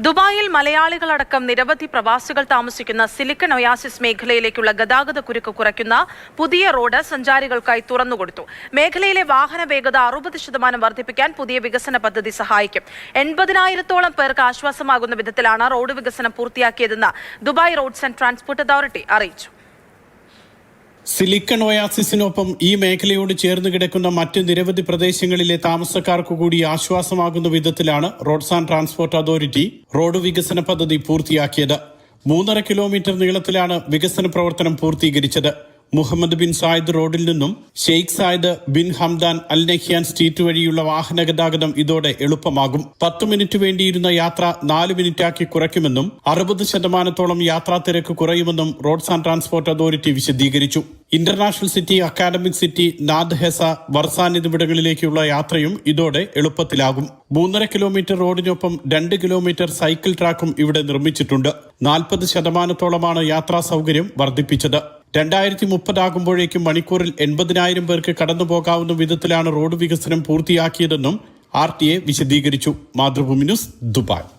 ദുബായിൽ മലയാളികളടക്കം നിരവധി പ്രവാസികൾ താമസിക്കുന്ന സിലിക്കൺ ഒയാസിസ് മേഖലയിലേക്കുള്ള ഗതാഗത കുരുക്ക് കുറയ്ക്കുന്ന പുതിയ റോഡ് സഞ്ചാരികൾക്കായി തുറന്നുകൊടുത്തു. മേഖലയിലെ വാഹന വേഗത 60% വർദ്ധിപ്പിക്കാൻ പുതിയ വികസന പദ്ധതി സഹായിക്കും. 80,000-ഓളം പേർക്ക് ആശ്വാസമാകുന്ന വിധത്തിലാണ് റോഡ് വികസനം പൂർത്തിയാക്കിയതെന്ന് Dubai roads and transport authority അറിയിച്ചു. സിലിക്കൺ ഒയാസിസിനൊപ്പം ഈ മേഖലയോട് ചേർന്ന് കിടക്കുന്ന മറ്റ് നിരവധി പ്രദേശങ്ങളിലെ താമസക്കാർക്ക് കൂടി ആശ്വാസമാകുന്ന വിധത്തിലാണ് roads and transport authority road വികസന പദ്ധതി പൂർത്തിയാക്കിയത്. 3.5 കിലോമീറ്റർ നീളത്തിലാണ് വികസന പ്രവർത്തനം പൂർത്തീകരിച്ചത്. മുഹമ്മദ് ബിൻ സായിദ് റോഡിൽ നിന്നും Sheikh Zayed bin Hamdan Al Nahyan street വഴിയുള്ള വാഹന ഗതാഗതം ഇതോടെ എളുപ്പമാകും. 10 മിനിറ്റ് വേണ്ടിയിരുന്ന യാത്ര 4 മിനിറ്റാക്കി കുറയ്ക്കുമെന്നും 60% യാത്രാ തിരക്ക് കുറയുമെന്നും റോഡ്സ് ആൻഡ് ട്രാൻസ്പോർട്ട് അതോറിറ്റി വിശദീകരിച്ചു. International city, academic city, നാദ് Hesa, വർസാൻ എന്നിവിടങ്ങളിലേക്കുള്ള യാത്രയും ഇതോടെ എളുപ്പത്തിലാകും. 3.5 കിലോമീറ്റർ റോഡിനൊപ്പം 2 കിലോമീറ്റർ സൈക്കിൾ ട്രാക്കും ഇവിടെ നിർമ്മിച്ചിട്ടുണ്ട്. 40% യാത്രാ സൗകര്യം വർദ്ധിപ്പിച്ചത്. 2030 ആകുമ്പോഴേക്കും മണിക്കൂറിൽ 80,000 പേർക്ക് കടന്നുപോകാവുന്ന വിധത്തിലാണ് റോഡ് വികസനം പൂർത്തിയാക്കിയതെന്നും RTA വിശദീകരിച്ചു. Mathrubhumi news, Dubai.